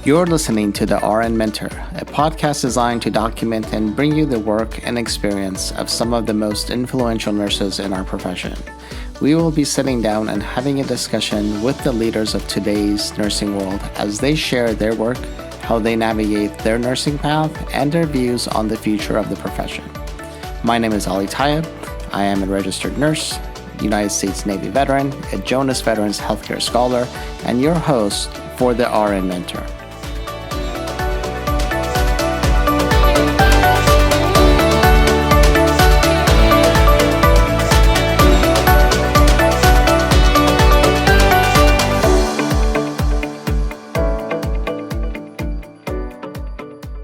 You're listening to the RN Mentor, a podcast designed to document and bring you the work and experience of some of the most influential nurses in our profession. We will be sitting down and having a discussion with the leaders of today's nursing world as they share their work, how they navigate their nursing path, and their views on the future of the profession. My name is Ali Tayeb. I am a registered nurse, United States Navy veteran, a Jonas Veterans Healthcare Scholar, and your host for the RN Mentor.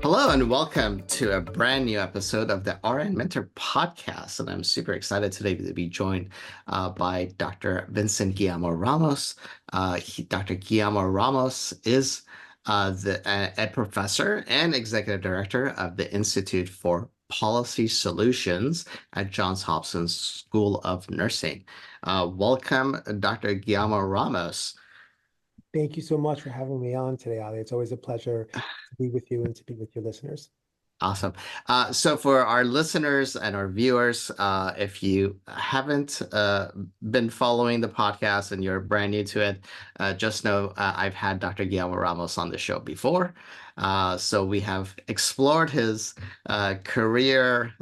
Hello and welcome to a brand new episode of the RN Mentor podcast. And I'm super excited today to be joined by Dr. Vincent Guilamo-Ramos. Dr. Guilamo-Ramos is a professor and executive director of the Institute for Policy Solutions at Johns Hopkins School of Nursing. Welcome, Dr. Guilamo-Ramos. Thank you so much for having me on today, Ali. It's always a pleasure to be with you and to be with your listeners. Awesome. So for our listeners and our viewers, if you haven't been following the podcast and you're brand new to it, just know I've had Dr. Guilamo-Ramos on the show before. So we have explored his career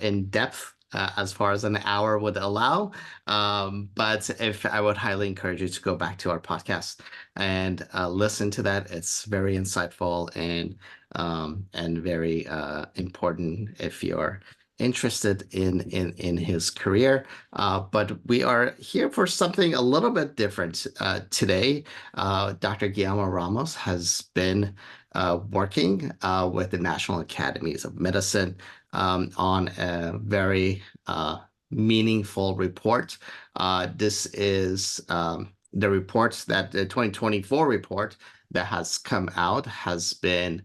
in depth as far as an hour would allow. But if I would highly encourage you to go back to our podcast and listen to that. It's very insightful and very important if you're interested in his career. But we are here for something a little bit different today. Dr. Guilamo-Ramos has been working with the National Academies of Medicine on a very meaningful report. This is the reports that the 2024 report that has come out has been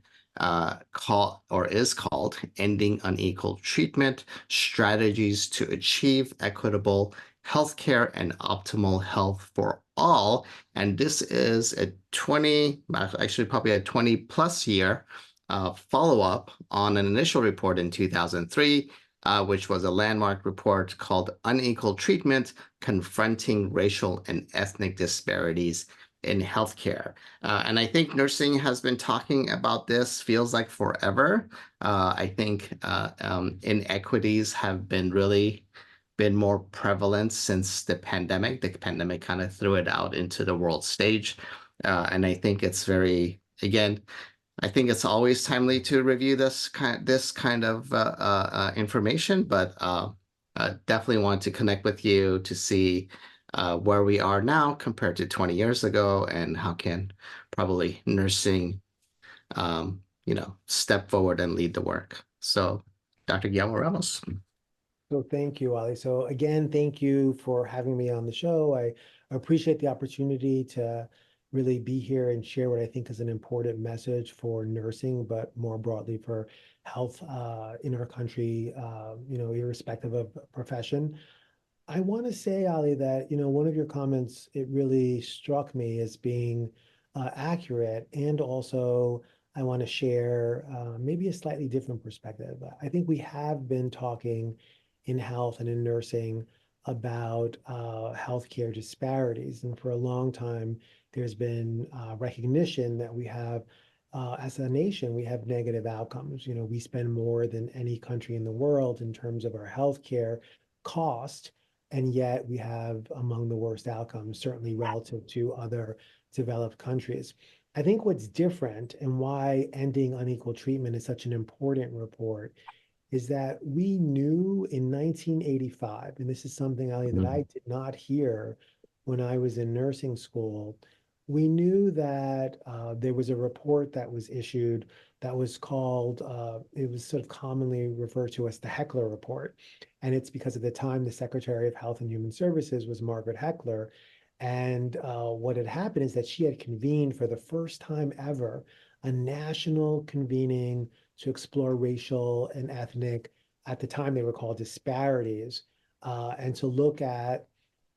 is called Ending Unequal Treatment, Strategies to Achieve Equitable Healthcare and Optimal Health for All. And this is probably a 20 plus year follow-up on an initial report in 2003, which was a landmark report called Unequal Treatment, Confronting Racial and Ethnic Disparities in Healthcare. And I think nursing has been talking about this, feels like forever. I think inequities have been more prevalent since the pandemic. The pandemic kind of threw it out into the world stage. And I think it's I think it's always timely to review this kind of information, but definitely want to connect with you to see where we are now compared to 20 years ago, and how can probably nursing, step forward and lead the work. So, Dr. Guilamo-Ramos. So thank you, Ali. So again, thank you for having me on the show. I appreciate the opportunity to really be here and share what I think is an important message for nursing, but more broadly for health in our country, irrespective of profession. I want to say, Ali, that, one of your comments, it really struck me as being accurate. And also, I want to share maybe a slightly different perspective. I think we have been talking in health and in nursing about healthcare disparities. And for a long time, there's been recognition that we have, as a nation, we have negative outcomes. We spend more than any country in the world in terms of our healthcare cost, and yet we have among the worst outcomes, certainly relative to other developed countries. I think what's different and why Ending Unequal Treatment is such an important report is that we knew in 1985, and this is something, Ali, that I did not hear when I was in nursing school. We knew that there was a report that was issued that was called, it was sort of commonly referred to as the Heckler Report. And it's because at the time, the Secretary of Health and Human Services was Margaret Heckler. And what had happened is that she had convened for the first time ever a national convening to explore racial and ethnic, at the time they were called disparities, and to look at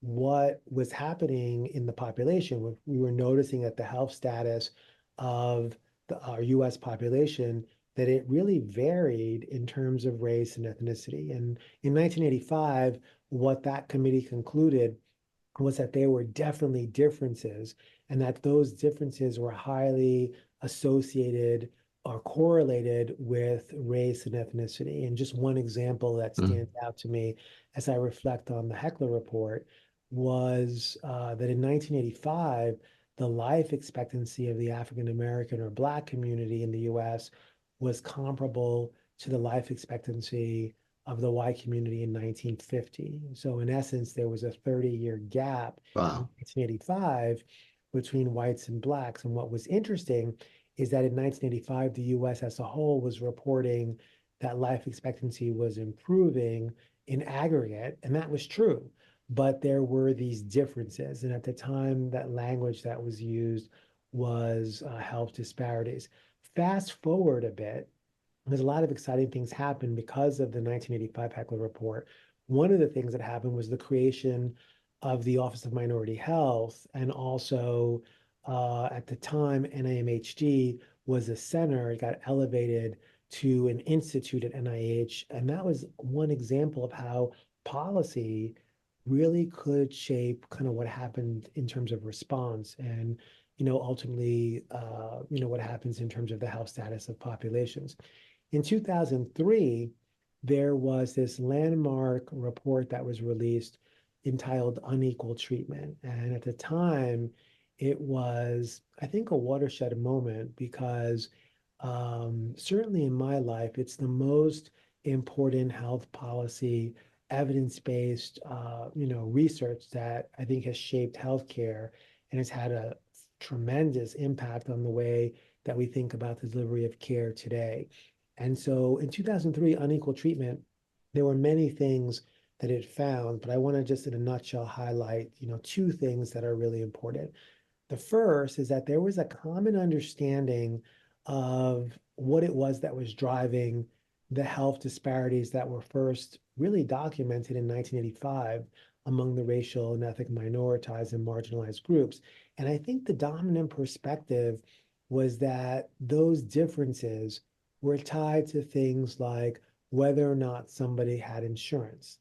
what was happening in the population. We were noticing that the health status of our US population, that it really varied in terms of race and ethnicity. And in 1985, what that committee concluded was that there were definitely differences, and that those differences were highly associated or correlated with race and ethnicity. And just one example that Mm. stands out to me as I reflect on the Heckler report was that in 1985, the life expectancy of the African American or Black community in the US was comparable to the life expectancy of the white community in 1950. So in essence, there was a 30-year gap in Wow. 1985 between whites and blacks. And what was interesting is that in 1985, the US as a whole was reporting that life expectancy was improving in aggregate, and that was true. But there were these differences. And at the time, that language that was used was health disparities. Fast forward a bit, there's a lot of exciting things happened because of the 1985 Heckler Report. One of the things that happened was the creation of the Office of Minority Health, and also at the time, NIMHD was a center. It got elevated to an institute at NIH, and that was one example of how policy really could shape kind of what happened in terms of response, and ultimately, what happens in terms of the health status of populations. In 2003, there was this landmark report that was released entitled Unequal Treatment. And at the time, it was, I think, a watershed moment because certainly in my life, it's the most important health policy, evidence-based, research that I think has shaped healthcare and has had a tremendous impact on the way that we think about the delivery of care today. And so in 2003, Unequal Treatment, there were many things that it found, but I want to just in a nutshell highlight, two things that are really important. The first is that there was a common understanding of what it was that was driving the health disparities that were first really documented in 1985 among the racial and ethnic minoritized and marginalized groups. And I think the dominant perspective was that those differences were tied to things like whether or not somebody had insurance,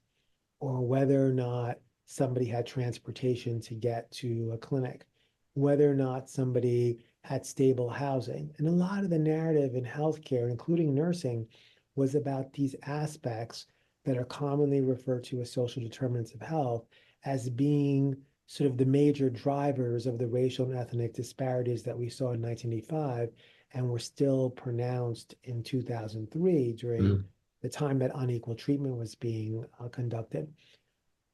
or whether or not somebody had transportation to get to a clinic, whether or not somebody had stable housing. And a lot of the narrative in healthcare, including nursing, was about these aspects that are commonly referred to as social determinants of health as being sort of the major drivers of the racial and ethnic disparities that we saw in 1985 and were still pronounced in 2003 during Mm. the time that unequal treatment was being conducted.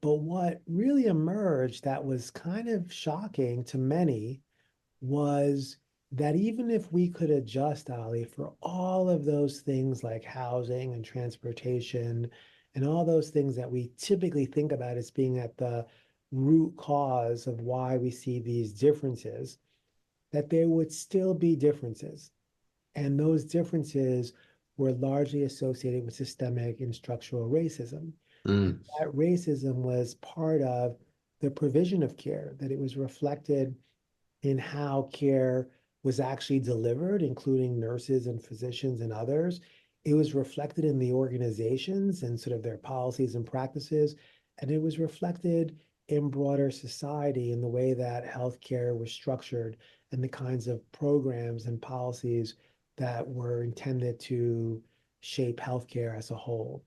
But what really emerged that was kind of shocking to many was that even if we could adjust, Ali, for all of those things like housing and transportation and all those things that we typically think about as being at the root cause of why we see these differences, that there would still be differences. And those differences were largely associated with systemic and structural racism. And Mm. that racism was part of the provision of care, that it was reflected in how care was actually delivered, including nurses and physicians and others. It was reflected in the organizations and sort of their policies and practices. And it was reflected in broader society in the way that healthcare was structured and the kinds of programs and policies that were intended to shape healthcare as a whole.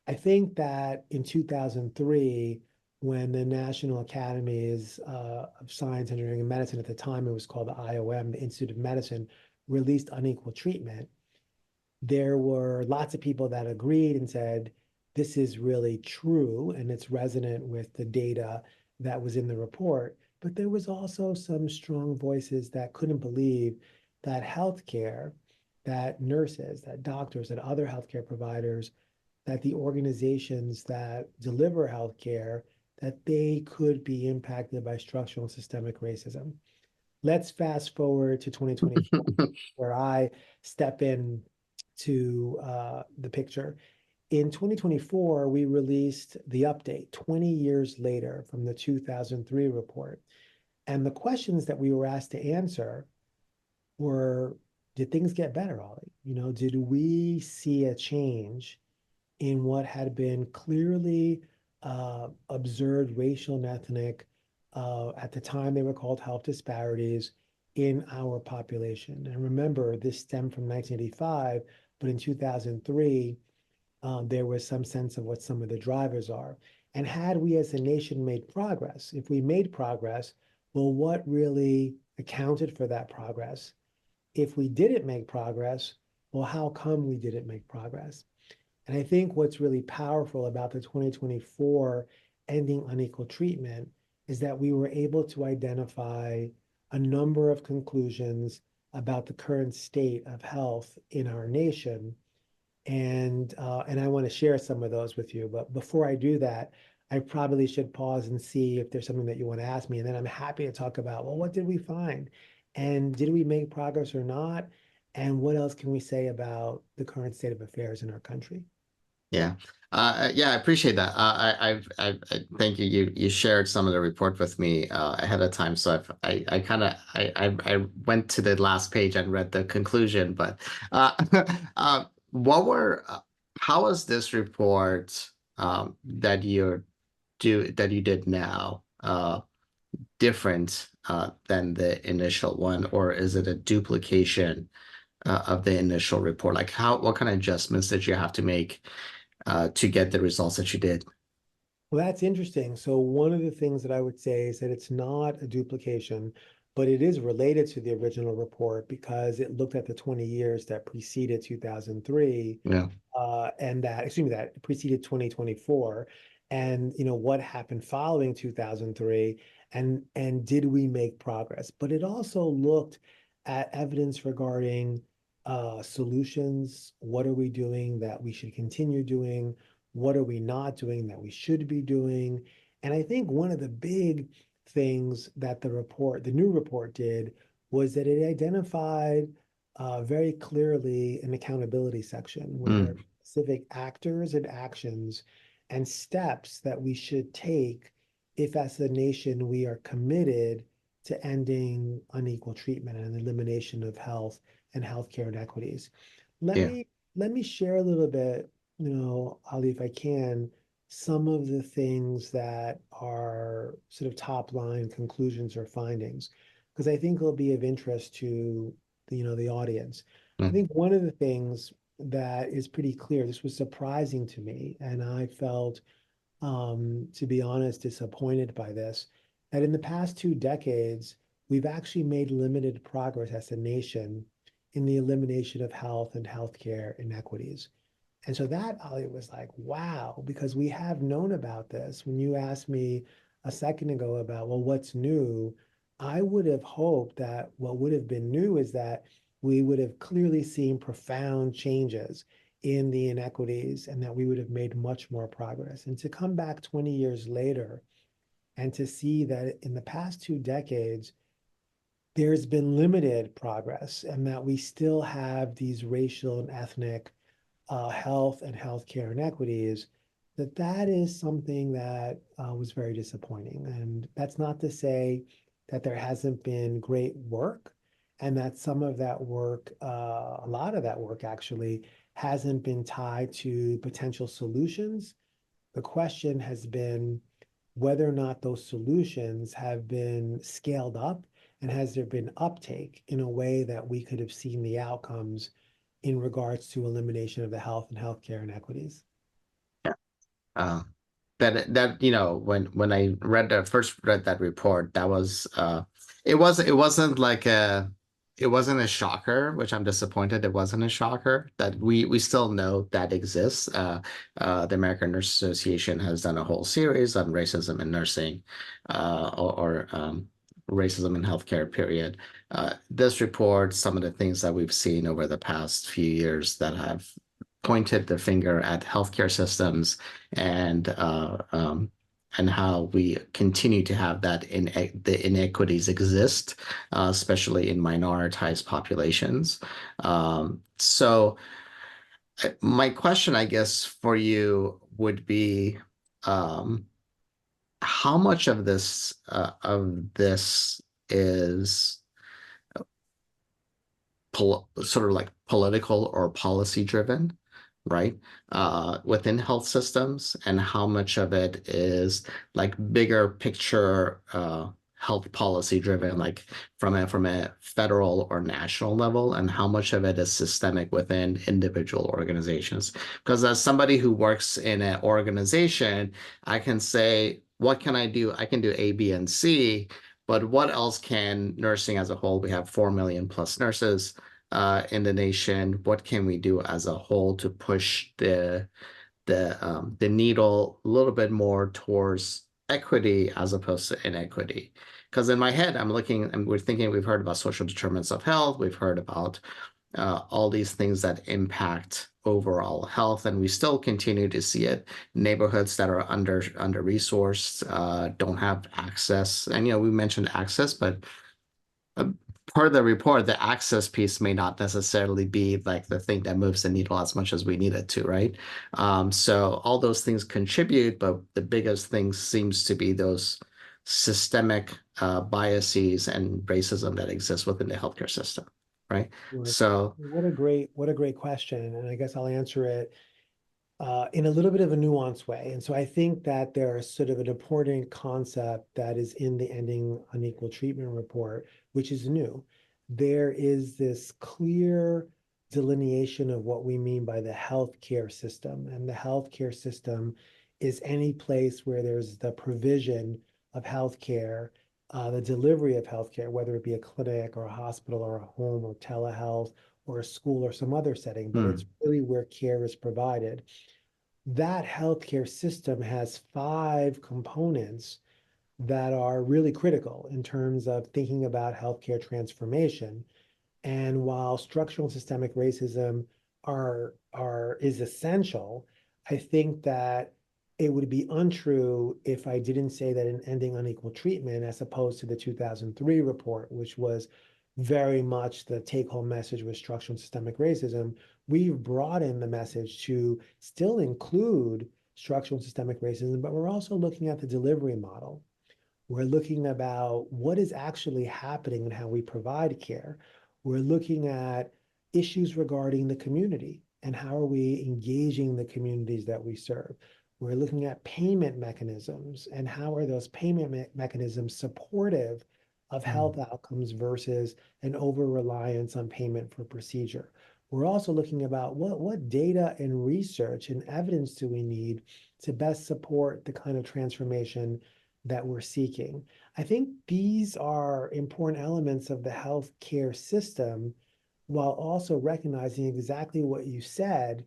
I think that in 2003, when the National Academies of Science, Engineering, and Medicine, at the time it was called the IOM, the Institute of Medicine, released Unequal Treatment, there were lots of people that agreed and said, this is really true and it's resonant with the data that was in the report. But there was also some strong voices that couldn't believe that healthcare, that nurses, that doctors, that other healthcare providers, that the organizations that deliver healthcare, that they could be impacted by structural and systemic racism. Let's fast forward to 2024, where I step in to the picture. In 2024, we released the update 20 years later from the 2003 report. And the questions that we were asked to answer were did things get better, Ollie? Did we see a change in what had been clearly observed racial and ethnic, at the time they were called health disparities in our population? And remember, this stemmed from 1985, but in 2003, there was some sense of what some of the drivers are. And had we as a nation made progress, if we made progress, well, what really accounted for that progress? If we didn't make progress, well, how come we didn't make progress? And I think what's really powerful about the 2024 Ending Unequal Treatment is that we were able to identify a number of conclusions about the current state of health in our nation. And I want to share some of those with you. But before I do that, I probably should pause and see if there's something that you want to ask me. And then I'm happy to talk about, well, what did we find? And did we make progress or not? And what else can we say about the current state of affairs in our country? Yeah. Yeah, I appreciate that. I thank you. You shared some of the report with me ahead of time, so I kind of I went to the last page and read the conclusion. But what were how was this report that you did now different than the initial one, or is it a duplication of the initial report? Like what kind of adjustments did you have to make to get the results that you did? Well, that's interesting. So one of the things that I would say is that it's not a duplication, but it is related to the original report because it looked at the 20 years that preceded 2003, Yeah. and that, excuse me, that preceded 2024, and what happened following 2003, and did we make progress? But it also looked at evidence regarding solutions. What are we doing that we should continue doing? What are we not doing that we should be doing? And I think one of the big things that the new report did was that it identified very clearly an accountability section where there are Mm, specific actors and actions and steps that we should take if, as a nation, we are committed to ending unequal treatment and elimination of health and healthcare inequities. Let yeah. me let me share a little bit, Ali, if I can, some of the things that are sort of top line conclusions or findings, because I think it'll be of interest to the audience. I Mm, think one of the things that is pretty clear, this was surprising to me, and I felt, to be honest, disappointed by this, that in the past 2 decades, we've actually made limited progress as a nation in the elimination of health and healthcare inequities. And so that, Ali, was like, wow, because we have known about this. When you asked me a second ago about, well, what's new? I would have hoped that what would have been new is that we would have clearly seen profound changes in the inequities and that we would have made much more progress. And to come back 20 years later and to see that in the past 2 decades, there's been limited progress and that we still have these racial and ethnic health and healthcare inequities, that is something that was very disappointing. And that's not to say that there hasn't been great work and that some of that work, a lot of that work actually, hasn't been tied to potential solutions. The question has been whether or not those solutions have been scaled up and has there been uptake in a way that we could have seen the outcomes in regards to elimination of the health and healthcare inequities. yeah. Uh, that when I first read that report, that was it wasn't like it wasn't a shocker, which I'm disappointed it wasn't a shocker that we still know that exists. The American Nurse Association has done a whole series on racism in nursing, or racism in healthcare, period. This report, some of the things that we've seen over the past few years that have pointed the finger at healthcare systems and how we continue to have the inequities exist, especially in minoritized populations. So my question, I guess, for you would be, um, how much of this is sort of like political or policy driven, right? Within health systems, and how much of it is like bigger picture health policy driven, like from a federal or national level, and how much of it is systemic within individual organizations. Because as somebody who works in an organization, I can say, what can I do? I can do A, B, and C, but what else can nursing as a whole? We have 4 million plus nurses in the nation. What can we do as a whole to push the needle a little bit more towards equity as opposed to inequity? Because in my head, I'm looking and we're thinking, we've heard about social determinants of health, we've heard about all these things that impact overall health, and we still continue to see it. Neighborhoods that are under resourced, don't have access, and we mentioned access, but uh, per the report, the access piece may not necessarily be like the thing that moves the needle as much as we need it to, right? So all those things contribute, but the biggest thing seems to be those systemic biases and racism that exist within the healthcare system, right? Sure. So, What a great question. And I guess I'll answer it in a little bit of a nuanced way. And so I think that there's sort of an important concept that is in the Ending Unequal Treatment report, which is new. There is this clear delineation of what we mean by the healthcare system. And the healthcare system is any place where there's the provision of healthcare, the delivery of healthcare, whether it be a clinic or a hospital or a home or telehealth or a school or some other setting, but it's hmm, really where care is provided. That healthcare system has five components that are really critical in terms of thinking about healthcare transformation. And while structural and systemic racism is essential, I think that it would be untrue if I didn't say that in Ending Unequal Treatment, as opposed to the 2003 report, which was very much the take-home message with structural and systemic racism, we've broadened the message to still include structural and systemic racism, but we're also looking at the delivery model. We're looking about what is actually happening and how we provide care. We're looking at issues regarding the community and how are we engaging the communities that we serve. We're looking at payment mechanisms and how are those payment mechanisms supportive of hmm, health outcomes versus an over-reliance on payment for procedure. We're also looking about what data and research and evidence do we need to best support the kind of transformation that we're seeking. I think these are important elements of the healthcare system, while also recognizing exactly what you said,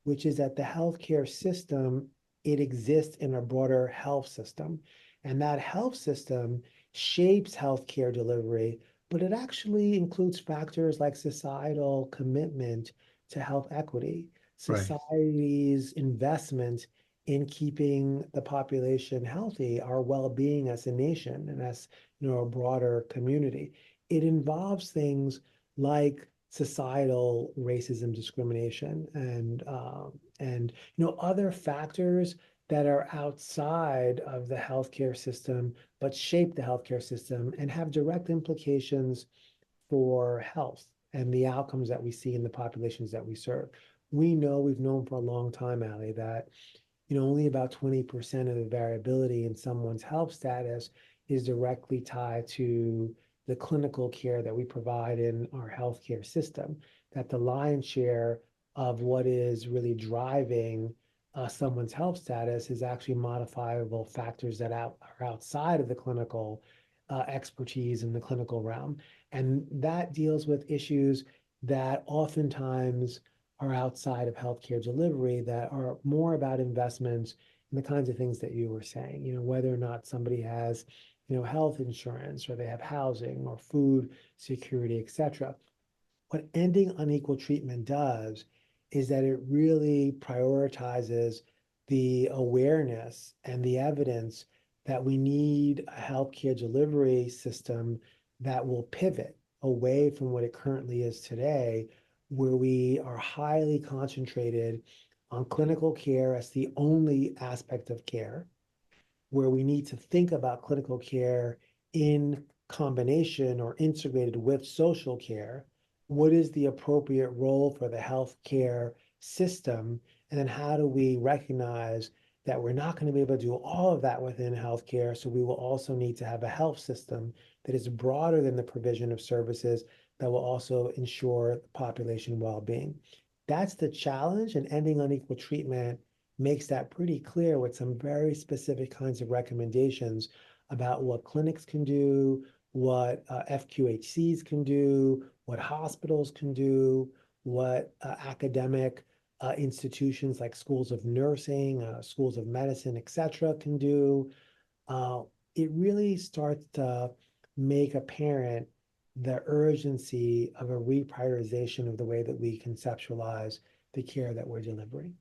which is that the healthcare system, it exists in a broader health system. And that health system shapes healthcare delivery, but it actually includes factors like societal commitment to health equity, right. society's investment in keeping the population healthy, our well-being as a nation and as a broader community. It involves things like societal racism, discrimination, and other factors that are outside of the healthcare system, but shape the healthcare system and have direct implications for health and the outcomes that we see in the populations that we serve. We've known for a long time, Ali, that only about 20% of the variability in someone's health status is directly tied to the clinical care that we provide in our healthcare system. That the lion's share of what is really driving someone's health status is actually modifiable factors that are outside of the clinical expertise in the clinical realm. And that deals with issues that oftentimes are outside of healthcare delivery that are more about investments in the kinds of things that you were saying, whether or not somebody has, health insurance or they have housing or food security, et cetera. What Ending Unequal Treatment does is that it really prioritizes the awareness and the evidence that we need a healthcare delivery system that will pivot away from what it currently is today, where we are highly concentrated on clinical care as the only aspect of care, where we need to think about clinical care in combination or integrated with social care, what is the appropriate role for the healthcare system? And then how do we recognize that we're not going to be able to do all of that within healthcare? So we will also need to have a health system that is broader than the provision of services that will also ensure population well-being. That's the challenge, and ending unequal treatment makes that pretty clear with some very specific kinds of recommendations about what clinics can do, what FQHCs can do, what hospitals can do, what academic institutions like schools of nursing, schools of medicine, et cetera, can do. Uh, it really starts to make apparent the urgency of a reprioritization of the way that we conceptualize the care that we're delivering.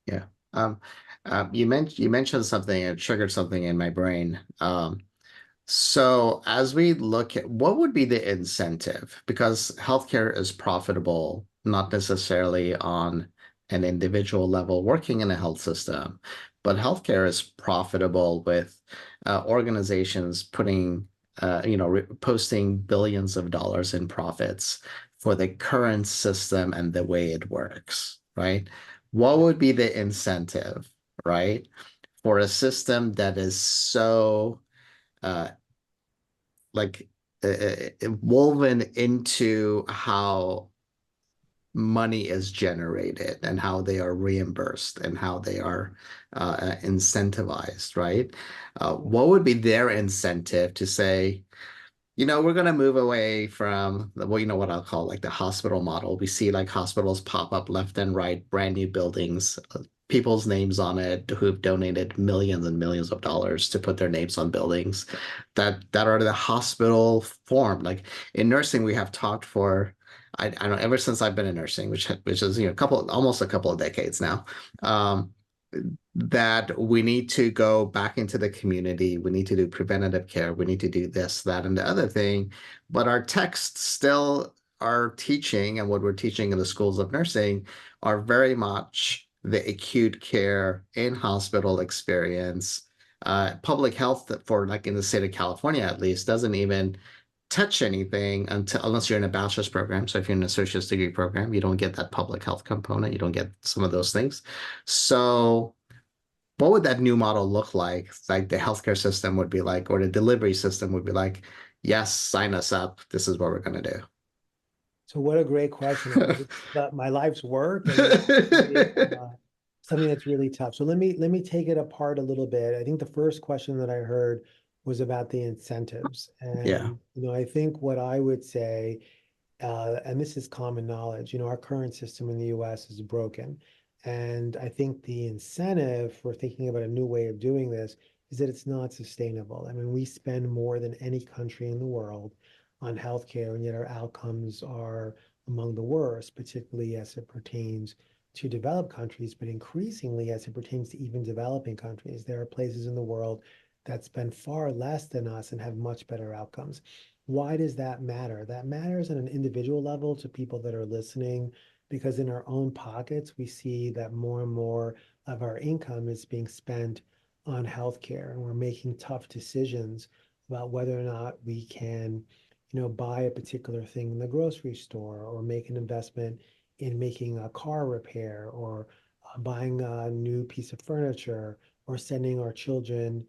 Yeah. Um, you mentioned something, it triggered something in my brain. So as we look at what would be the incentive, because healthcare is profitable, not necessarily on an individual level working in a health system, but healthcare is profitable with organizations putting, posting billions of dollars in profits for the current system and the way it works, right? What would be the incentive, right, for a system that is so uh, like woven into how money is generated and how they are reimbursed and how they are incentivized, right? What would be their incentive to say, we're going to move away from what I'll call like the hospital model. We see like hospitals pop up left and right, brand new buildings, people's names on it who've donated millions and millions of dollars to put their names on buildings that are the hospital form. Like in nursing, we have talked for I don't know, ever since I've been in nursing, which is almost a couple of decades now. Um, that we need to go back into the community. We need to do preventative care. We need to do this, that, and the other thing. But our texts still are teaching, and what we're teaching in the schools of nursing are very much the acute care in hospital experience. Public health for like in the state of California, at least, doesn't even touch anything unless you're in a bachelor's program. So if you're in an associate's degree program, you don't get that public health component. You don't get some of those things. So what would that new model look like? Like the healthcare system would be like, or the delivery system would be like, yes, sign us up. This is what we're going to So what a great question, Ali. do. This is my life's work, and it's really, something that's really tough. So let me take it apart a little bit. I think the first question that I heard was about the incentives, Yeah. and I think what I would say, and this is common knowledge, our current system in the U.S. is broken, and I think the incentive for thinking about a new way of doing this is that it's not sustainable. I mean, we spend more than any country in the world on healthcare, and yet our outcomes are among the worst, particularly as it pertains to developed countries, but increasingly as it pertains to even developing countries. There are places in the world that spend far less than us and have much better outcomes. Why does that matter? That matters on an individual level to people that are listening, because in our own pockets, we see that more and more of our income is being spent on healthcare, and we're making tough decisions about whether or not we can buy a particular thing in the grocery store, or make an investment in making a car repair, or buying a new piece of furniture, or sending our children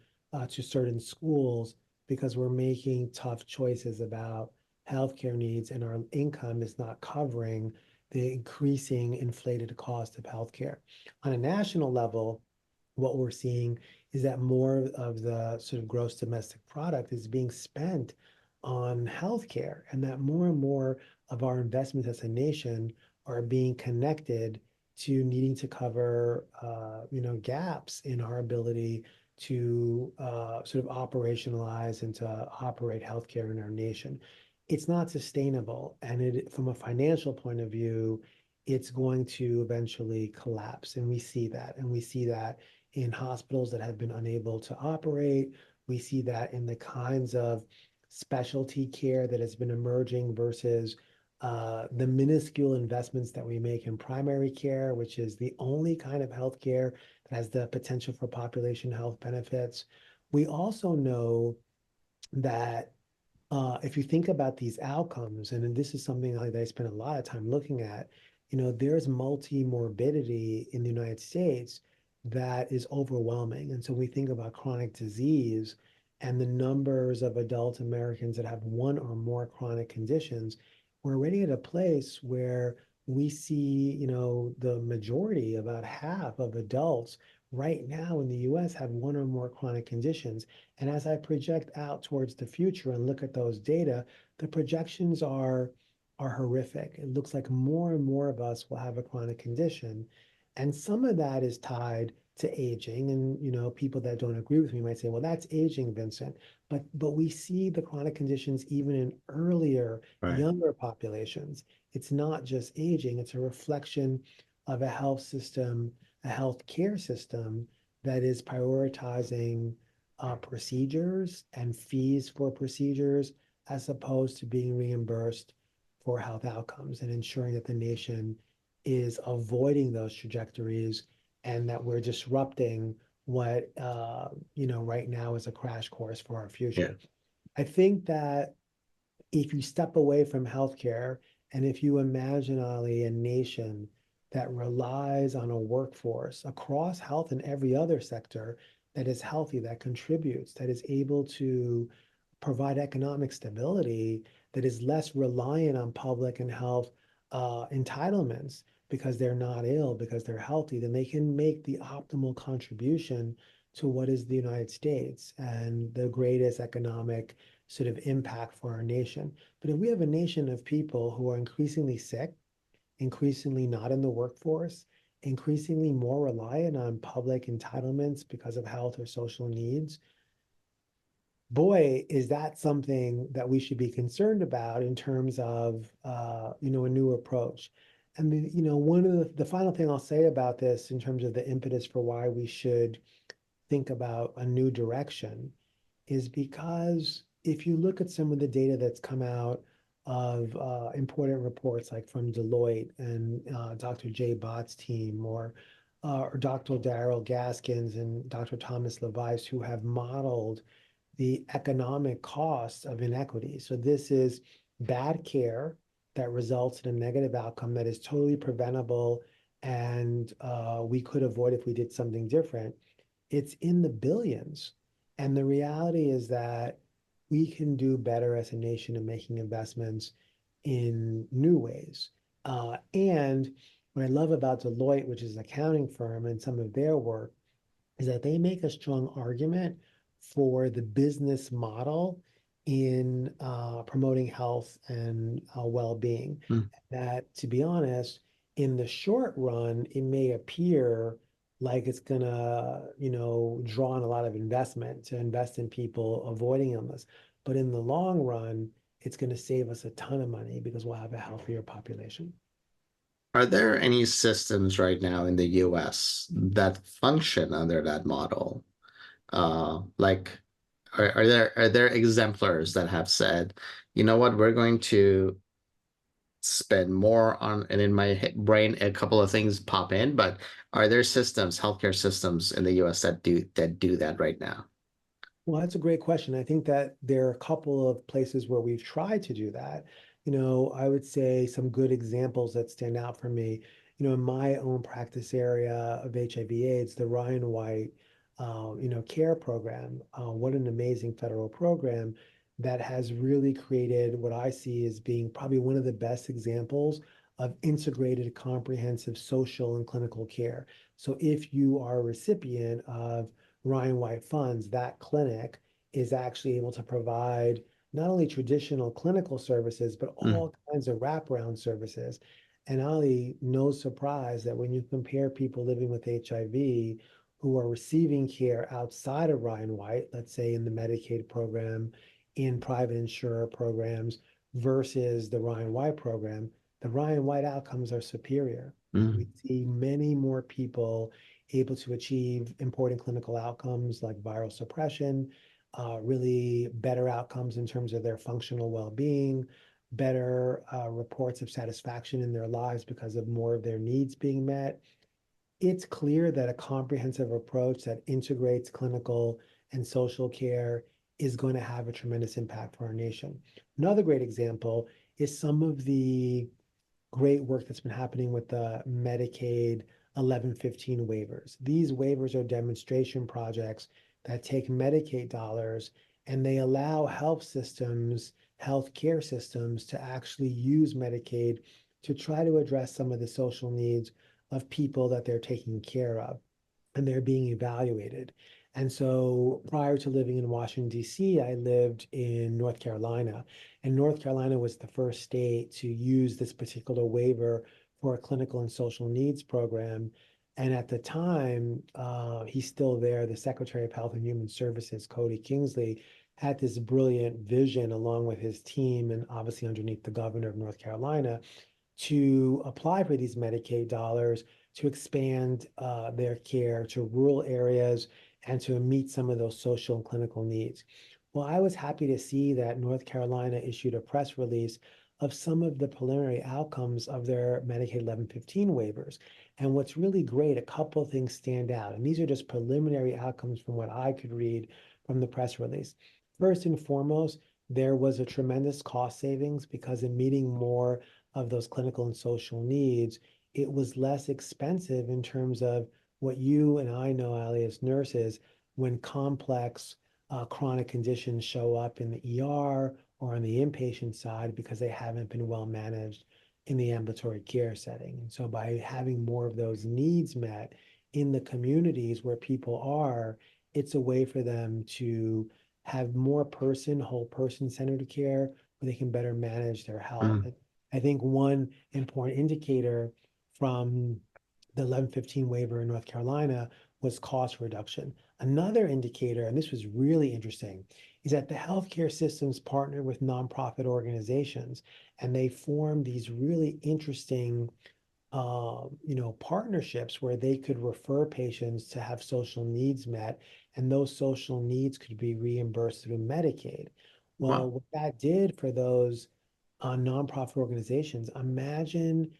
to certain schools, because we're making tough choices about healthcare needs, and our income is not covering the increasing inflated cost of healthcare. On a national level, what we're seeing is that more of the sort of gross domestic product is being spent on healthcare, and that more and more of our investments as a nation are being connected to needing to cover, gaps in our ability to sort of operationalize and to operate healthcare in our nation. It's not sustainable, and from a financial point of view, it's going to eventually collapse, and we see that, in hospitals that have been unable to operate. We see that in the kinds of specialty care that has been emerging versus the minuscule investments that we make in primary care, which is the only kind of healthcare that has the potential for population health benefits. We also know that if you think about these outcomes, and this is something like that I spent a lot of time looking at, there's multi-morbidity in the United States that is overwhelming. And so we think about chronic disease and the numbers of adult Americans that have one or more chronic conditions, we're already at a place where we see, the majority, about half of adults right now in the US have one or more chronic conditions. And as I project out towards the future and look at those data, the projections are horrific. It looks like more and more of us will have a chronic condition. And some of that is tied to aging. And people that don't agree with me might say, well, that's aging, Vincent. But we see the chronic conditions even in earlier, Right. younger populations. It's not just aging, it's a reflection of a health system, a health care system that is prioritizing procedures and fees for procedures as opposed to being reimbursed for health outcomes and ensuring that the nation is avoiding those trajectories and that we're disrupting what right now is a crash course for our Yeah. future. I think that if you step away from healthcare and if you imagine, Ali, a nation that relies on a workforce across health and every other sector that is healthy, that contributes, that is able to provide economic stability, that is less reliant on public and health entitlements because they're not ill, because they're healthy, then they can make the optimal contribution to what is the United States and the greatest economic sort of impact for our nation. But if we have a nation of people who are increasingly sick, increasingly not in the workforce, increasingly more reliant on public entitlements because of health or social needs, boy, is that something that we should be concerned about in terms of a new approach. And one of the final thing I'll say about this in terms of the impetus for why we should think about a new direction is because if you look at some of the data that's come out of important reports like from Deloitte and Dr. Jay Bott's team or Dr. Daryl Gaskins and Dr. Thomas Levice, who have modeled the economic costs of inequity. So this is bad care that results in a negative outcome that is totally preventable and we could avoid if we did something different. It's in the billions. And the reality is that we can do better as a nation in making investments in new ways. And what I love about Deloitte, which is an accounting firm, and some of their work, is that they make a strong argument for the business model in promoting health and well-being. Mm. That, to be honest, in the short run, it may appear like it's gonna, draw on a lot of investment to invest in people avoiding illness. But in the long run, it's gonna save us a ton of money because we'll have a healthier population. Are there any systems right now in the US that function under that model? Like, are there exemplars that have said, you know what, we're going to spend more on, and in my brain, a couple of things pop in, but are there systems, healthcare systems in the US that do that right now? Well, that's a great question. I think that there are a couple of places where we've tried to do that. I would say some good examples that stand out for me, in my own practice area of HIV/AIDS, the Ryan White, care program. What an amazing federal program that has really created what I see as being probably one of the best examples of integrated, comprehensive social and clinical care. So if you are a recipient of Ryan White funds, that clinic is actually able to provide not only traditional clinical services, but Mm, all kinds of wraparound services. And Ali, no surprise that when you compare people living with HIV who are receiving care outside of Ryan White, let's say in the Medicaid program, in private insurer programs, versus the Ryan White program, the Ryan White outcomes are superior. We mm, see many more people able to achieve important clinical outcomes like viral suppression, really better outcomes in terms of their functional well-being, better reports of satisfaction in their lives because of more of their needs being met. It's clear that a comprehensive approach that integrates clinical and social care is going to have a tremendous impact for our nation. Another great example is some of the great work that's been happening with the Medicaid 1115 waivers. These waivers are demonstration projects that take Medicaid dollars and they allow health care systems to actually use Medicaid to try to address some of the social needs of people that they're taking care of and they're being evaluated. And so prior to living in Washington, D.C., I lived in North Carolina. And North Carolina was the first state to use this particular waiver for a clinical and social needs program. And at the time, he's still there, the Secretary of Health and Human Services, Cody Kingsley, had this brilliant vision along with his team and obviously underneath the governor of North Carolina to apply for these Medicaid dollars to expand their care to rural areas and to meet some of those social and clinical needs. Well, I was happy to see that North Carolina issued a press release of some of the preliminary outcomes of their Medicaid 1115 waivers. And what's really great, a couple of things stand out. And these are just preliminary outcomes from what I could read from the press release. First and foremost, there was a tremendous cost savings because in meeting more of those clinical and social needs, it was less expensive in terms of what you and I know, Ali, as nurses, when complex chronic conditions show up in the ER or on the inpatient side because they haven't been well managed in the ambulatory care setting. And so by having more of those needs met in the communities where people are, it's a way for them to have more whole person centered care where they can better manage their health. Mm. I think one important indicator from the 1115 waiver in North Carolina was cost reduction. Another indicator, and this was really interesting, is that the healthcare systems partner with nonprofit organizations and they form these really interesting partnerships where they could refer patients to have social needs met, and those social needs could be reimbursed through Medicaid. Well, Wow. what that did for those nonprofit organizations, imagine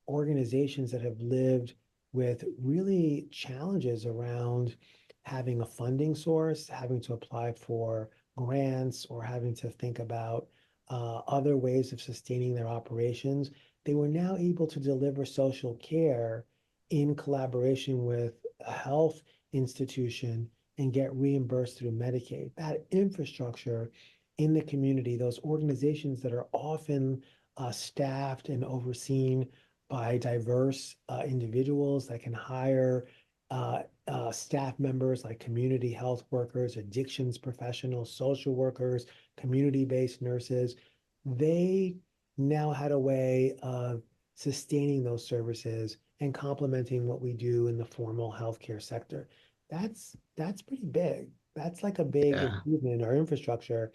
organizations that have lived with really challenges around having a funding source, having to apply for grants, or having to think about other ways of sustaining their operations. They were now able to deliver social care in collaboration with a health institution and get reimbursed through Medicaid. That infrastructure in the community, those organizations that are often staffed and overseen by diverse individuals that can hire staff members like community health workers, addictions professionals, social workers, community-based nurses. They now had a way of sustaining those services and complementing what we do in the formal healthcare sector. That's pretty big. That's like a big Yeah. improvement in our infrastructure.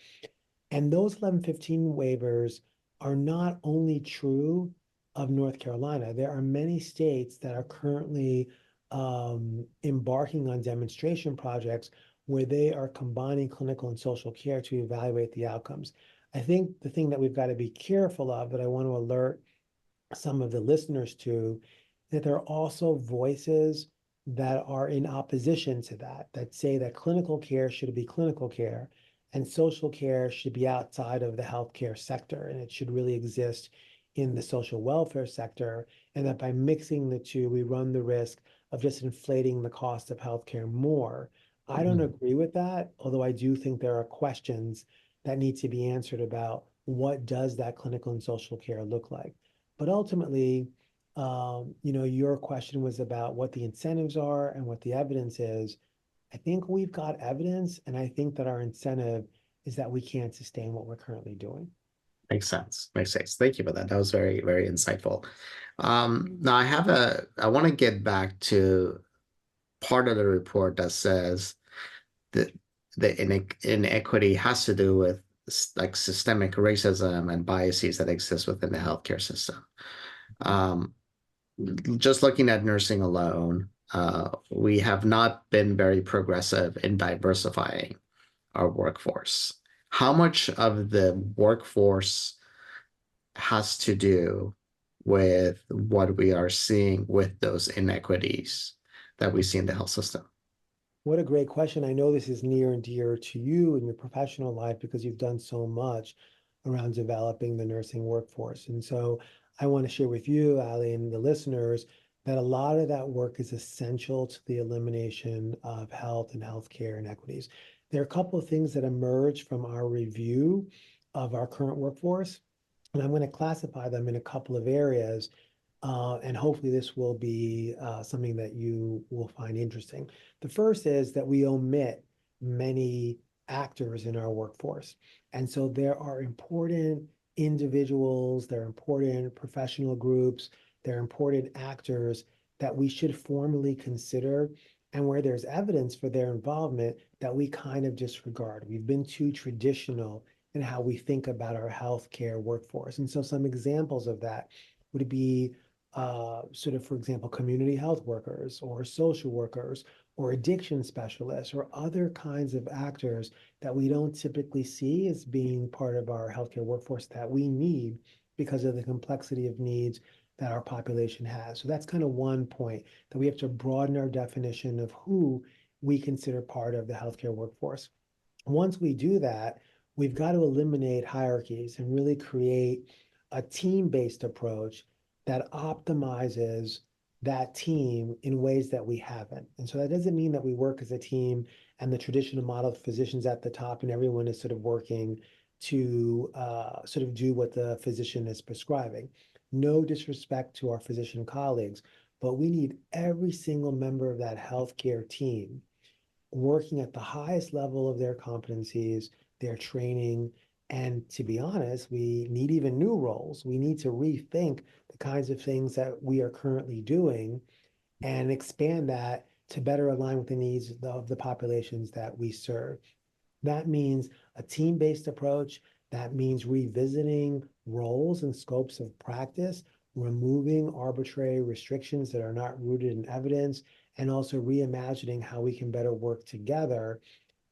And those 1115 waivers are not only true of North Carolina. There are many states that are currently embarking on demonstration projects where they are combining clinical and social care to evaluate the outcomes. I think the thing that we've got to be careful of, that I want to alert some of the listeners to, that there are also voices that are in opposition to that, that say that clinical care should be clinical care and social care should be outside of the healthcare sector and it should really exist in the social welfare sector. And that by mixing the two, we run the risk of just inflating the cost of healthcare more. I don't Mm. agree with that, although I do think there are questions that need to be answered about what does that clinical and social care look like. But ultimately, your question was about what the incentives are and what the evidence is. I think we've got evidence, and I think that our incentive is that we can't sustain what we're currently doing. Makes sense. Makes sense. Thank you for that. That was very, very insightful. Now I want to get back to part of the report that says that the inequity has to do with like systemic racism and biases that exist within the healthcare system. Um, just looking at nursing alone, we have not been very progressive in diversifying our workforce. How much of the workforce has to do with what we are seeing with those inequities that we see in the health system? What a great question. I know this is near and dear to you in your professional life because you've done so much around developing the nursing workforce. And so I want to share with you, Ali, and the listeners that a lot of that work is essential to the elimination of health and healthcare inequities. There are a couple of things that emerge from our review of our current workforce, and I'm going to classify them in a couple of areas, and hopefully this will be something that you will find interesting. The first is that we omit many actors in our workforce. And so there are important individuals, there are important professional groups, there are important actors that we should formally consider. And where there's evidence for their involvement that we kind of disregard. We've been too traditional in how we think about our healthcare workforce. And so some examples of that would be sort of, for example, community health workers or social workers or addiction specialists or other kinds of actors that we don't typically see as being part of our healthcare workforce that we need because of the complexity of needs that our population has. So that's kind of one point, that we have to broaden our definition of who we consider part of the healthcare workforce. Once we do that, we've got to eliminate hierarchies and really create a team-based approach that optimizes that team in ways that we haven't. And so that doesn't mean that we work as a team and the traditional model of physicians at the top and everyone is sort of working to sort of do what the physician is prescribing. No disrespect to our physician colleagues, but we need every single member of that healthcare team working at the highest level of their competencies, their training. And to be honest, we need even new roles. We need to rethink the kinds of things that we are currently doing and expand that to better align with the needs of the populations that we serve. That means a team-based approach. That means revisiting roles and scopes of practice, removing arbitrary restrictions that are not rooted in evidence, and also reimagining how we can better work together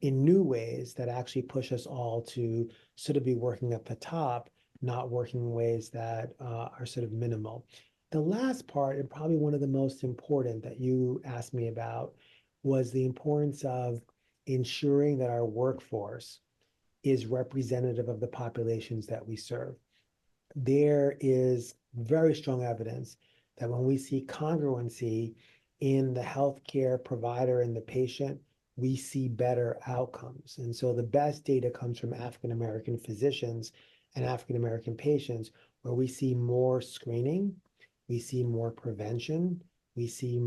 in new ways that actually push us all to sort of be working at the top, not working in ways that are sort of minimal. The last part, and probably one of the most important that you asked me about, was the importance of ensuring that our workforce is representative of the populations that we serve. There is very strong evidence that when we see congruency in the healthcare provider and the patient, we see better outcomes. And so the best data comes from African American physicians and African American patients, where we see more screening, we see more prevention, we see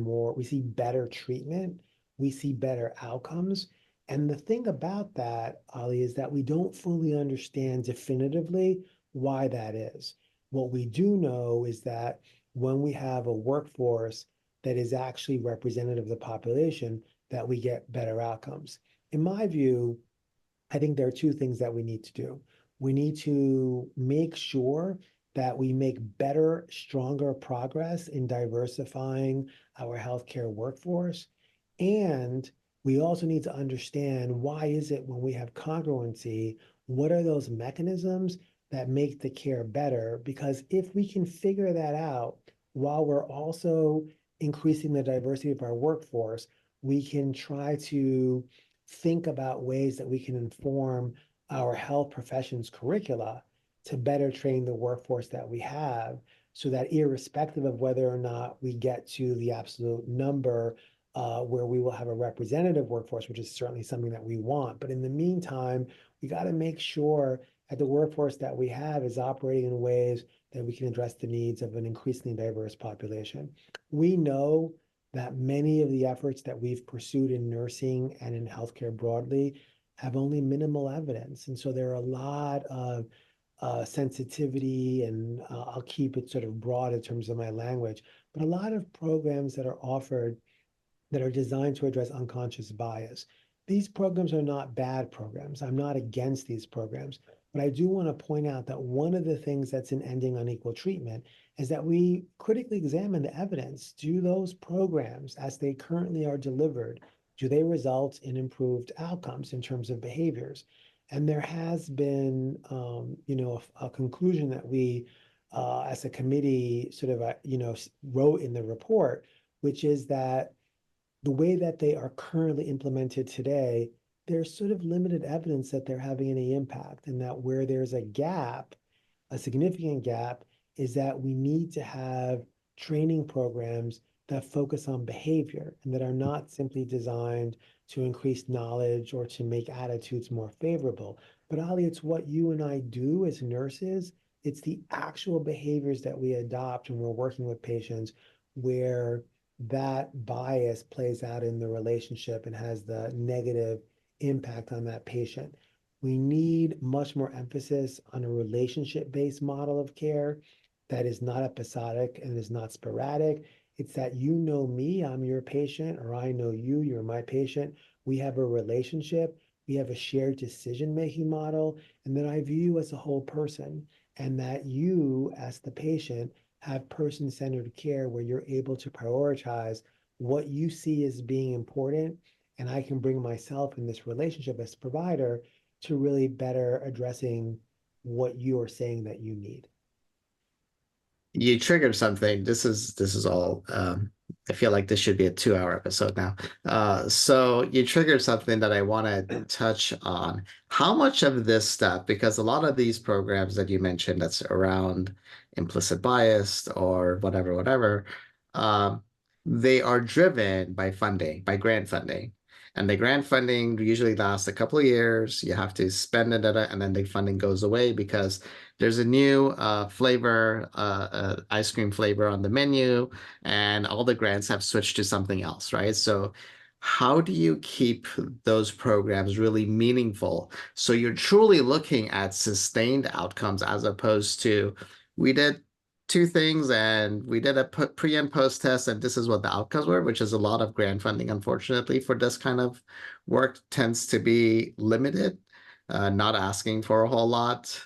better treatment, we see better outcomes. And the thing about that, Ali, is that we don't fully understand definitively why that is. What we do know is that when we have a workforce that is actually representative of the population, that we get better outcomes. In my view, I think there are two things that we need to do. We need to make sure that we make better, stronger progress in diversifying our healthcare workforce. And we also need to understand, why is it when we have congruency, what are those mechanisms that make the care better? Because if we can figure that out while we're also increasing the diversity of our workforce, we can try to think about ways that we can inform our health professions curricula to better train the workforce that we have, so that irrespective of whether or not we get to the absolute number where we will have a representative workforce, which is certainly something that we want. But in the meantime, we got to make sure that the workforce that we have is operating in ways that we can address the needs of an increasingly diverse population. We know that many of the efforts that we've pursued in nursing and in healthcare broadly have only minimal evidence. And so there are a lot of sensitivity, and I'll keep it sort of broad in terms of my language, but a lot of programs that are offered that are designed to address unconscious bias. These programs are not bad programs. I'm not against these programs, but I do want to point out that one of the things that's in Ending Unequal Treatment is that we critically examine the evidence. Do those programs, as they currently are delivered, do they result in improved outcomes in terms of behaviors? And there has been, a conclusion that we, as a committee, sort of, wrote in the report, which is that the way that they are currently implemented today, there's sort of limited evidence that they're having any impact, and that where there's a gap, a significant gap, is that we need to have training programs that focus on behavior and that are not simply designed to increase knowledge or to make attitudes more favorable. But Ali, it's what you and I do as nurses. It's the actual behaviors that we adopt when we're working with patients where that bias plays out in the relationship and has the negative impact on that patient. We need much more emphasis on a relationship-based model of care that is not episodic and is not sporadic. It's that you know me, I'm your patient, or I know you, you're my patient. We have a relationship, we have a shared decision-making model, and then I view you as a whole person, and that you, as the patient, have person-centered care where you're able to prioritize what you see as being important, and I can bring myself in this relationship as a provider to really better addressing what you are saying that you need. You triggered something. This is all I feel like this should be a 2 hour episode now. So you triggered something that I want to touch on. How much of this stuff, because a lot of these programs that you mentioned that's around implicit bias or whatever, whatever, um, they are driven by funding, by grant funding. And the grant funding usually lasts a couple of years. You have to spend it, and then the funding goes away because there's a new flavor, ice cream flavor on the menu, and all the grants have switched to something else, right? So, how do you keep those programs really meaningful? So you're truly looking at sustained outcomes as opposed to we did two things and we did a pre and post test, and this is what the outcomes were, which is a lot of grant funding, unfortunately, for this kind of work tends to be limited, not asking for a whole lot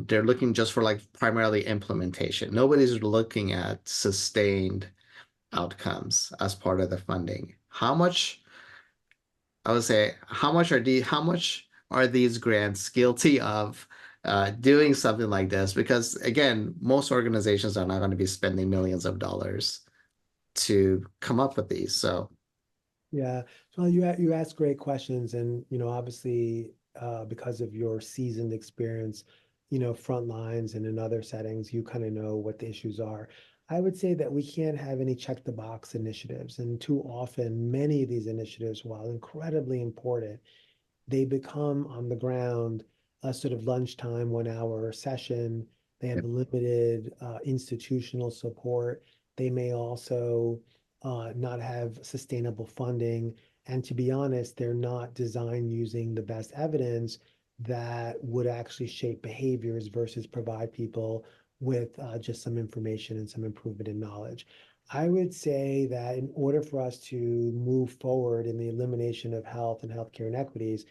they're looking just for like primarily implementation. Nobody's looking at sustained outcomes as part of the funding. I would say, how much are these grants guilty of doing something like this? Because again, most organizations are not going to be spending millions of dollars to come up with these. So Yeah, so you ask great questions, and obviously, because of your seasoned experience, front lines and in other settings, you kind of know what the issues are. I would say that we can't have any check the box initiatives, and too often, many of these initiatives, while incredibly important, they become on the ground a sort of lunchtime 1 hour session. They have yep. limited institutional support. They may also not have sustainable funding. And to be honest, they're not designed using the best evidence that would actually shape behaviors versus provide people with just some information and some improvement in knowledge. I would say that in order for us to move forward in the elimination of health and healthcare inequities,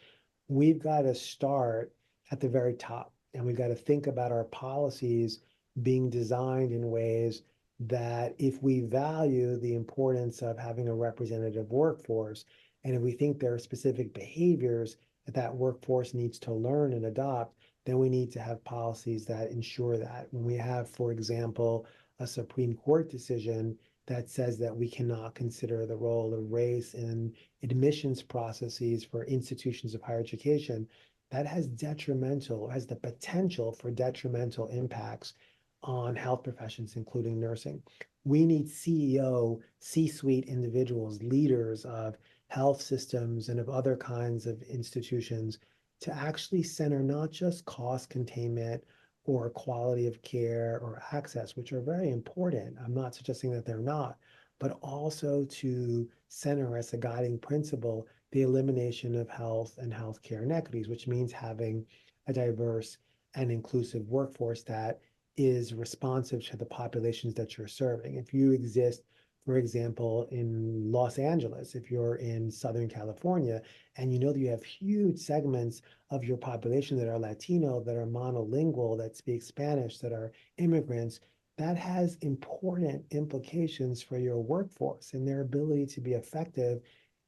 we've got to start at the very top, and we've got to think about our policies being designed in ways that if we value the importance of having a representative workforce, and if we think there are specific behaviors that that workforce needs to learn and adopt, then we need to have policies that ensure that. When we have, for example, a Supreme Court decision that says that we cannot consider the role of race in admissions processes for institutions of higher education, that has the potential for detrimental impacts on health professions, including nursing. We need CEO, C-suite individuals, leaders of health systems and of other kinds of institutions to actually center not just cost containment or quality of care or access, which are very important. I'm not suggesting that they're not, but also to center as a guiding principle the elimination of health and healthcare inequities, which means having a diverse and inclusive workforce that is responsive to the populations that you're serving. If you exist, for example, in Los Angeles, if you're in Southern California, and you know that you have huge segments of your population that are Latino, that are monolingual, that speak Spanish, that are immigrants, that has important implications for your workforce and their ability to be effective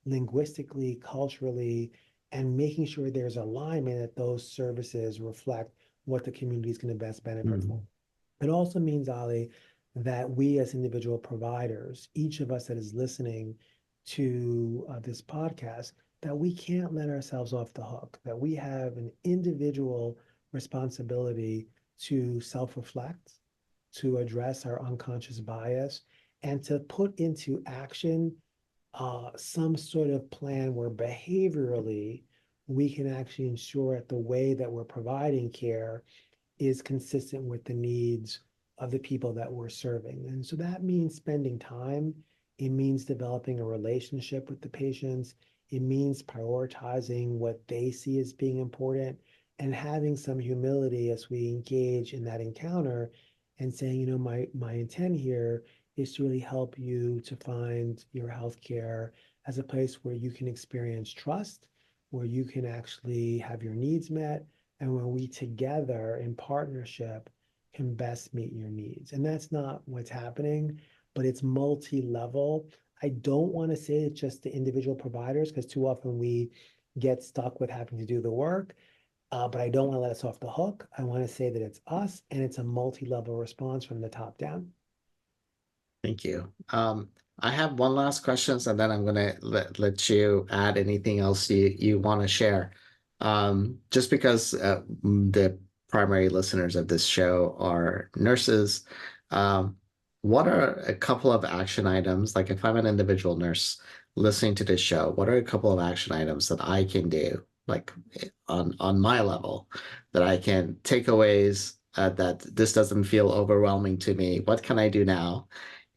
linguistically, culturally, and making sure there's alignment that those services reflect what the community is going to best benefit from. Mm. It also means, Ali, that we as individual providers, each of us that is listening to this podcast, that we can't let ourselves off the hook, that we have an individual responsibility to self-reflect, to address our unconscious bias, and to put into action some sort of plan where behaviorally we can actually ensure that the way that we're providing care is consistent with the needs of the people that we're serving. And so that means spending time. It means developing a relationship with the patients. It means prioritizing what they see as being important and having some humility as we engage in that encounter and saying, my intent here is to really help you to find your healthcare as a place where you can experience trust, where you can actually have your needs met, and where we together in partnership can best meet your needs. And that's not what's happening, but it's multi-level. I don't want to say it's just the individual providers because too often we get stuck with having to do the work. But I don't want to let us off the hook. I want to say that it's us and it's a multi-level response from the top down. Thank you. I have one last question, and then I'm gonna let you add anything else you want to share. Just because the primary listeners of this show are nurses, um, what are a couple of action items? Like if I'm an individual nurse listening to this show, what are a couple of action items that I can do, like on my level, that I can takeaways that this doesn't feel overwhelming to me? What can I do now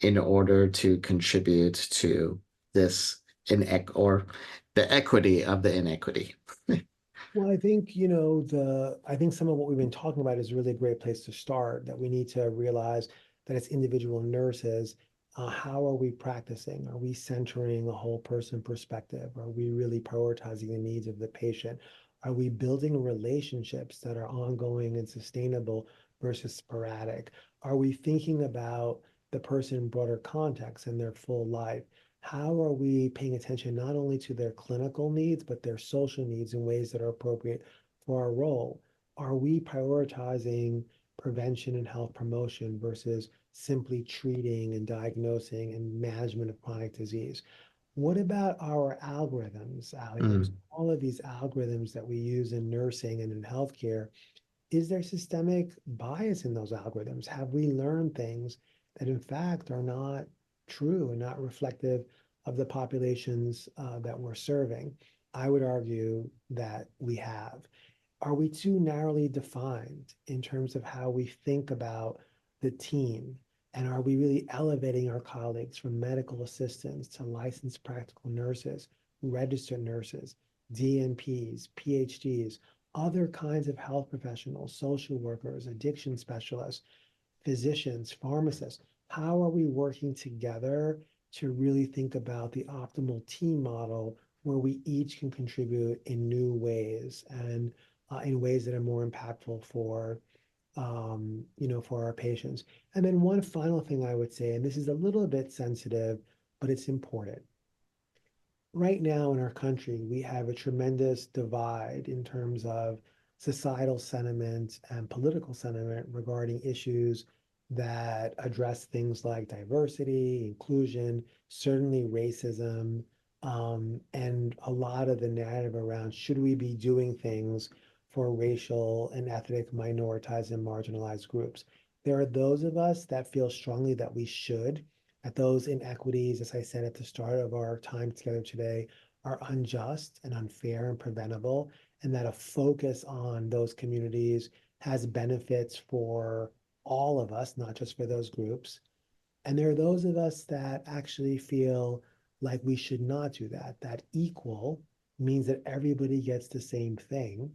in order to contribute to this or the equity of the inequity? Well, I think, I think some of what we've been talking about is really a great place to start, that we need to realize that as individual nurses, how are we practicing? Are we centering a whole person perspective? Are we really prioritizing the needs of the patient? Are we building relationships that are ongoing and sustainable versus sporadic? Are we thinking about the person in broader context and their full life? How are we paying attention not only to their clinical needs, but their social needs in ways that are appropriate for our role? Are we prioritizing prevention and health promotion versus simply treating and diagnosing and management of chronic disease? What about our algorithms, Ali? There's Mm, all of these algorithms that we use in nursing and in healthcare. Is there systemic bias in those algorithms? Have we learned things that in fact are not true and not reflective of the populations that we're serving? I would argue that we have. Are we too narrowly defined in terms of how we think about the team? And are we really elevating our colleagues from medical assistants to licensed practical nurses, registered nurses, DNPs, PhDs, other kinds of health professionals, social workers, addiction specialists, physicians, pharmacists? How are we working together to really think about the optimal team model where we each can contribute in new ways and in ways that are more impactful for our patients? And then one final thing I would say, and this is a little bit sensitive, but it's important. Right now in our country, we have a tremendous divide in terms of societal sentiment and political sentiment regarding issues that address things like diversity, inclusion, certainly racism, and a lot of the narrative around should we be doing things for racial and ethnic minoritized and marginalized groups. There are those of us that feel strongly that we should, that those inequities, as I said at the start of our time together today, are unjust and unfair and preventable, and that a focus on those communities has benefits for all of us, not just for those groups. And there are those of us that actually feel like we should not do that, that equal means that everybody gets the same thing,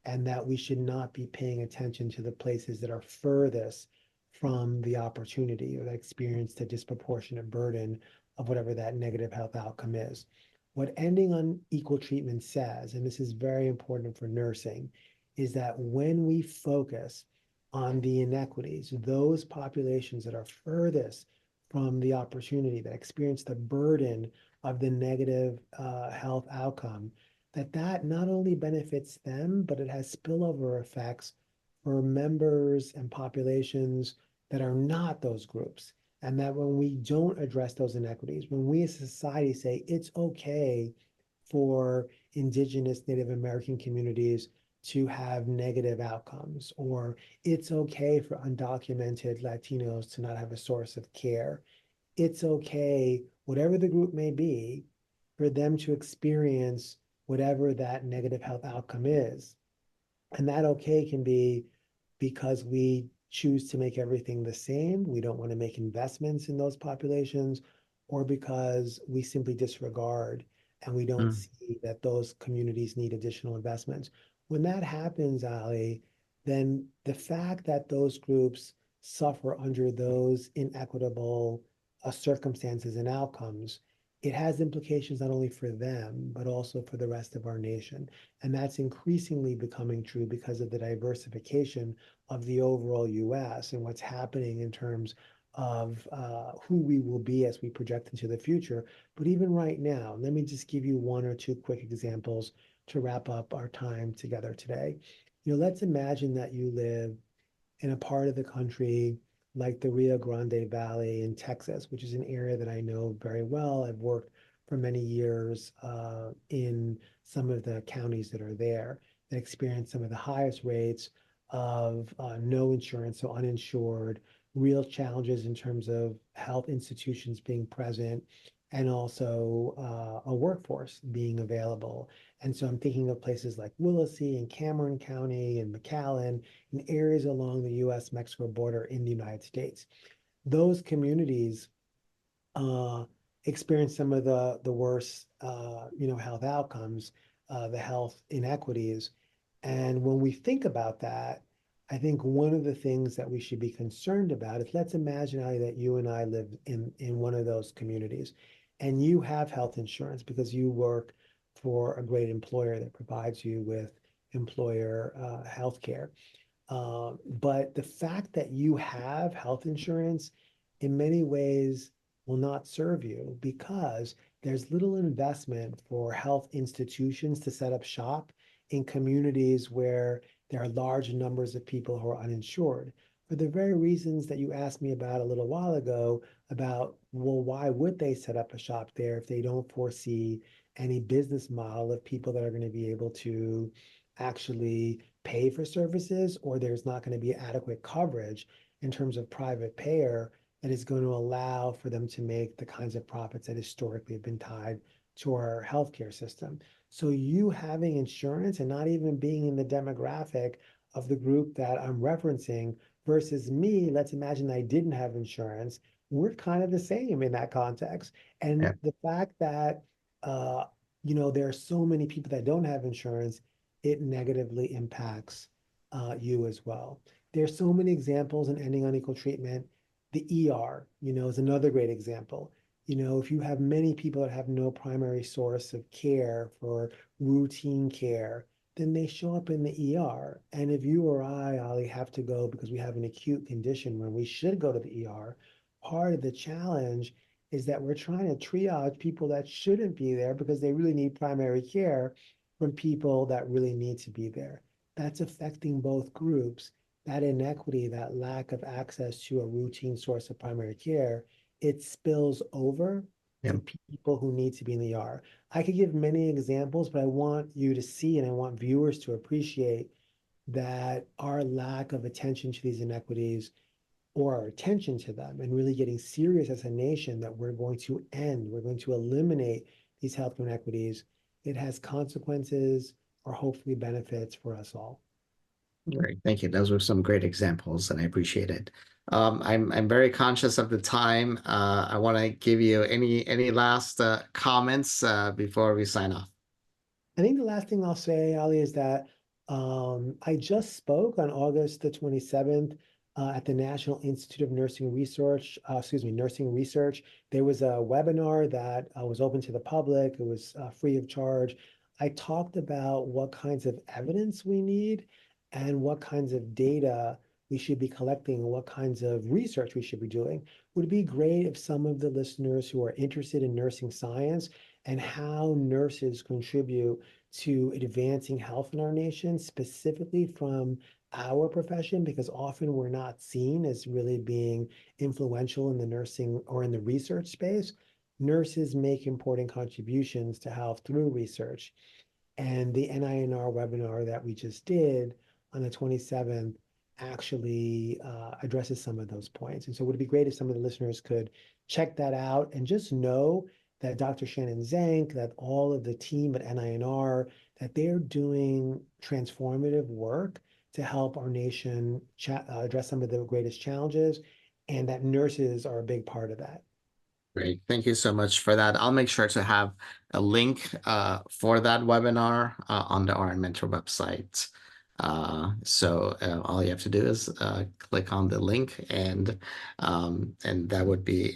and that we should not be paying attention to the places that are furthest from the opportunity or that experience the disproportionate burden of whatever that negative health outcome is. What ending unequal treatment says, and this is very important for nursing, is that when we focus on the inequities, those populations that are furthest from the opportunity, that experience the burden of the negative health outcome, that not only benefits them, but it has spillover effects for members and populations that are not those groups. And that when we don't address those inequities, when we as a society say it's okay for Indigenous Native American communities to have negative outcomes, or it's okay for undocumented Latinos to not have a source of care, it's okay, whatever the group may be, for them to experience whatever that negative health outcome is. And that okay can be because we choose to make everything the same, we don't want to make investments in those populations, or because we simply disregard and we don't Mm, see that those communities need additional investments. When that happens, Ali, then the fact that those groups suffer under those inequitable circumstances and outcomes, it has implications not only for them, but also for the rest of our nation. And that's increasingly becoming true because of the diversification of the overall US and what's happening in terms of who we will be as we project into the future. But even right now, let me just give you one or two quick examples to wrap up our time together today. Let's imagine that you live in a part of the country like the Rio Grande Valley in Texas, which is an area that I know very well. I've worked for many years in some of the counties that are there that experience some of the highest rates of no insurance, so uninsured, real challenges in terms of health institutions being present, and also a workforce being available. And so I'm thinking of places like Willacy and Cameron County and McAllen in areas along the US-Mexico border in the United States. Those communities uh, experience some of the worst, health outcomes, the health inequities. And when we think about that, I think one of the things that we should be concerned about is, let's imagine, Ali, that you and I live in one of those communities, and you have health insurance because you work for a great employer that provides you with employer health care. But the fact that you have health insurance in many ways will not serve you because there's little investment for health institutions to set up shop in communities where there are large numbers of people who are uninsured. For the very reasons that you asked me about a little while ago, about, well, why would they set up a shop there if they don't foresee any business model of people that are going to be able to actually pay for services, or there's not going to be adequate coverage in terms of private payer that is going to allow for them to make the kinds of profits that historically have been tied to our healthcare system. So you having insurance and not even being in the demographic of the group that I'm referencing versus me, let's imagine I didn't have insurance, we're kind of the same in that context. yeah, And the fact that uh, there are so many people that don't have insurance, it negatively impacts you as well. There's so many examples in Ending Unequal Treatment. The ER, is another great example. If you have many people that have no primary source of care for routine care, then they show up in the ER. And if you or I, Ali, have to go because we have an acute condition when we should go to the ER, part of the challenge is that we're trying to triage people that shouldn't be there because they really need primary care from people that really need to be there. That's affecting both groups. That inequity, that lack of access to a routine source of primary care, it spills over yeah, to people who need to be in the ER. I could give many examples, but I want you to see and I want viewers to appreciate that our lack of attention to these inequities, or our attention to them, and really getting serious as a nation that we're going to eliminate these health inequities, it has consequences or hopefully benefits for us all. great. Thank you. Those were some great examples, and I appreciate it. I'm very conscious of the time. I want to give you any last comments before we sign off. I think the last thing I'll say, Ali, is that I just spoke on August the 27th at the National Institute of Nursing Research, Nursing Research. There was a webinar that was open to the public. It was free of charge. I talked about what kinds of evidence we need and what kinds of data we should be collecting and what kinds of research we should be doing. Would it be great if some of the listeners who are interested in nursing science and how nurses contribute to advancing health in our nation, specifically from our profession, because often we're not seen as really being influential in the nursing or in the research space. Nurses make important contributions to health through research. And the NINR webinar that we just did on the 27th actually addresses some of those points. And so it would be great if some of the listeners could check that out and just know that Dr. Shannon Zank, that all of the team at NINR, that they're doing transformative work to help our nation address some of the greatest challenges, and that nurses are a big part of that. Great. Thank you so much for that. I'll make sure to have a link for that webinar on the RN Mentor website. So all you have to do is click on the link, and that would be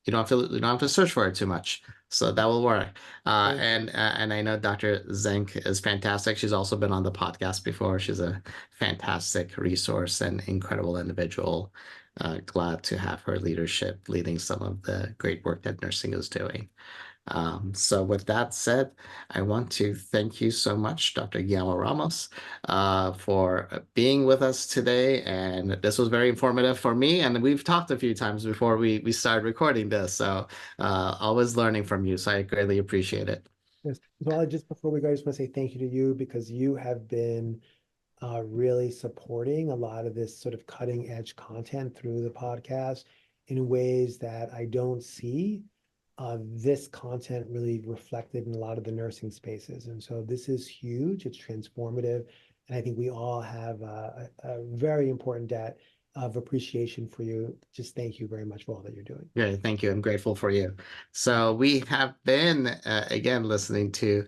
you don't have to search for it too much. So that will work. And I know Dr. Zank is fantastic. She's also been on the podcast before. She's a fantastic resource and incredible individual. Glad to have her leadership leading some of the great work that nursing is doing. So with that said, I want to thank you so much, Dr. Guilamo-Ramos, for being with us today. And this was very informative for me. And we've talked a few times before we started recording this. So always learning from you. So I greatly appreciate it. Yes. Well, just before we go, I just want to say thank you to you, because you have been really supporting a lot of this sort of cutting edge content through the podcast in ways that I don't see this content really reflected in a lot of the nursing spaces. And so this is huge. It's transformative. And I think we all have a very important debt of appreciation for you. Just thank you very much for all that you're doing. Yeah, thank you. I'm grateful for you. So we have been, again, listening to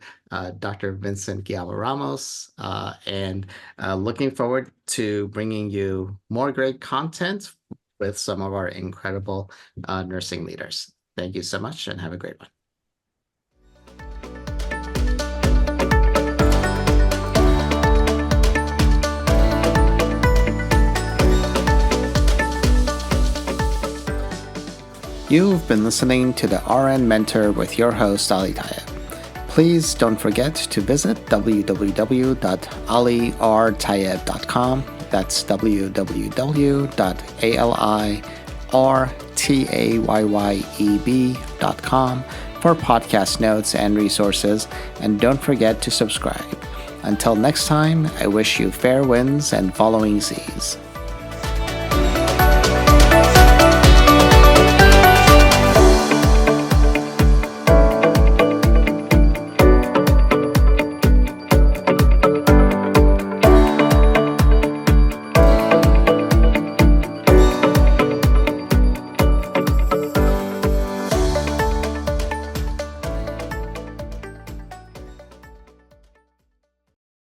Dr. Vincent Guilamo-Ramos, and looking forward to bringing you more great content with some of our incredible nursing leaders. Thank you so much, and have a great one. You've been listening to the RN Mentor with your host, Ali Tayeb. Please don't forget to visit www.alirtayeb.com. That's www.alirtayeb.com for podcast notes and resources, and don't forget to subscribe. Until next time, I wish you fair winds and following seas.